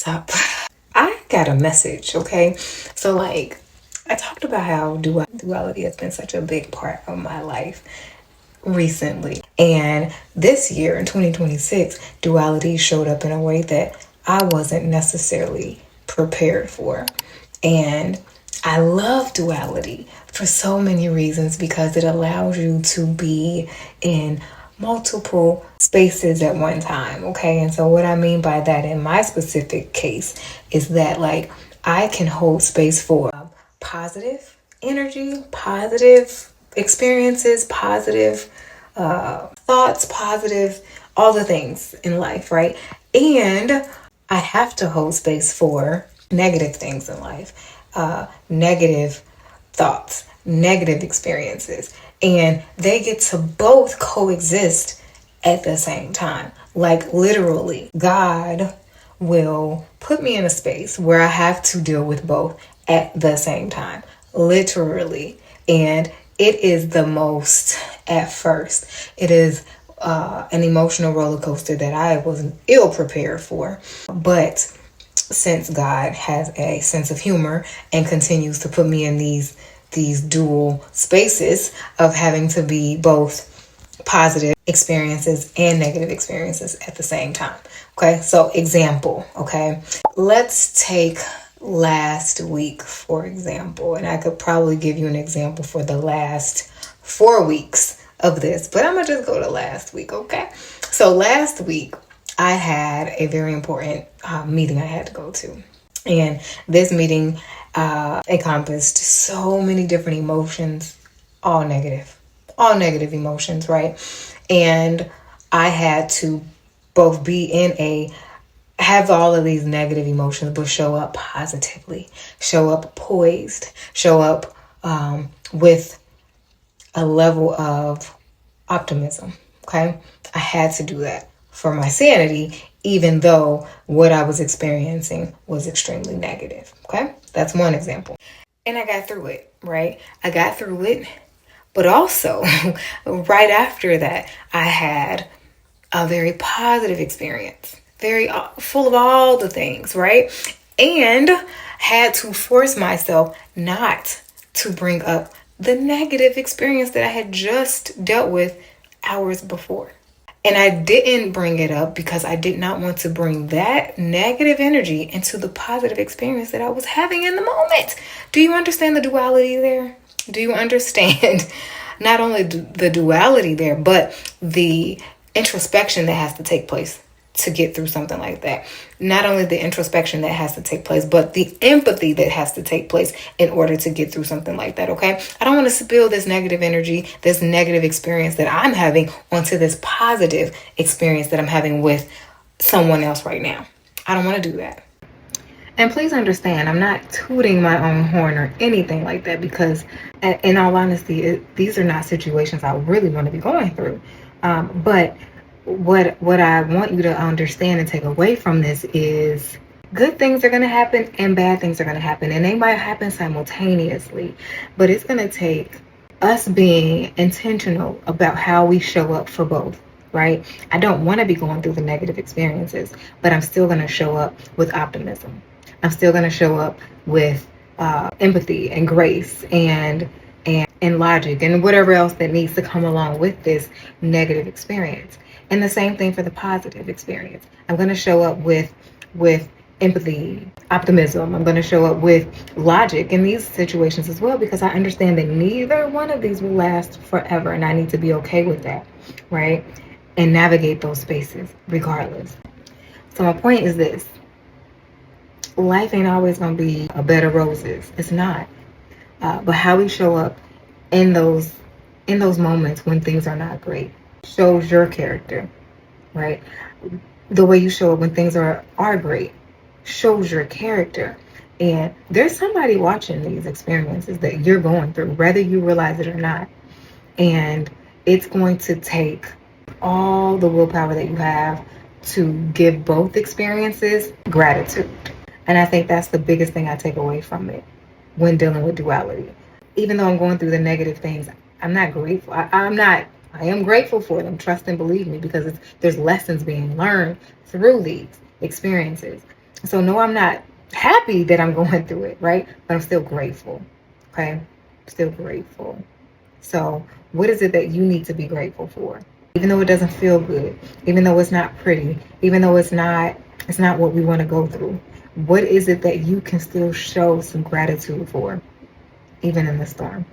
Sup. I got a message, okay? So, like, I talked about how duality has been such a big part of my life recently. And this year in 2026, duality showed up in a way that I wasn't necessarily prepared for. And I love duality for so many reasons because it allows you to be in multiple spaces at one time, okay? And so what I mean by that in my specific case is that like I can hold space for positive energy, positive experiences, positive thoughts, positive, all the things in life, right? And I have to hold space for negative things in life, negative thoughts, negative experiences. And they get to both coexist at the same time. Like literally, God will put me in a space where I have to deal with both at the same time. Literally. And it is the most, at first, it is an emotional roller coaster that I was ill prepared for. But since God has a sense of humor and continues to put me in these dual spaces of having to be both positive experiences and negative experiences at the same time. Okay, so example, okay, let's take last week for example, and I could probably give you an example for the last 4 weeks of this, but I'm gonna just go to last week, okay? So last week I had a very important meeting I had to go to, and this meeting encompassed so many different emotions, all negative emotions, right? And I had to both have all of these negative emotions, but show up positively, show up poised, show up with a level of optimism. Okay. I had to do that for my sanity, even though what I was experiencing was extremely negative. Okay. That's one example. And I got through it, right? I got through it. But also, right after that, I had a very positive experience, very full of all the things, right? And had to force myself not to bring up the negative experience that I had just dealt with hours before. And I didn't bring it up because I did not want to bring that negative energy into the positive experience that I was having in the moment. Do you understand the duality there? Do you understand not only the duality there, but the introspection that has to take place to get through something like that? Not only the introspection that has to take place, but the empathy that has to take place in order to get through something like that, okay? I don't want to spill this negative energy, this negative experience that I'm having onto this positive experience that I'm having with someone else right now. I don't want to do that. And please understand, I'm not tooting my own horn or anything like that because, in all honesty, these are not situations I really want to be going through. But what I want you to understand and take away from this is good things are going to happen and bad things are going to happen. And they might happen simultaneously. But it's going to take us being intentional about how we show up for both. Right? I don't want to be going through the negative experiences, but I'm still going to show up with optimism. I'm still going to show up with empathy and grace and logic and whatever else that needs to come along with this negative experience. And the same thing for the positive experience. I'm going to show up with empathy, optimism. I'm going to show up with logic in these situations as well because I understand that neither one of these will last forever, and I need to be okay with that, right? And navigate those spaces regardless. So my point is this. Life ain't always going to be a bed of roses. It's not. But how we show up in those moments when things are not great shows your character, right? The way you show up when things are great shows your character. And there's somebody watching these experiences that you're going through, whether you realize it or not. And it's going to take all the willpower that you have to give both experiences gratitude. And I think that's the biggest thing I take away from it when dealing with duality. Even though I'm going through the negative things, I'm not grateful. I am grateful for them. Trust and believe me, because there's lessons being learned through these experiences. So no, I'm not happy that I'm going through it, right? But I'm still grateful. Okay? Still grateful. So what is it that you need to be grateful for? Even though it doesn't feel good, even though it's not pretty, even though it's not what we want to go through. What is it that you can still show some gratitude for, even in the storm?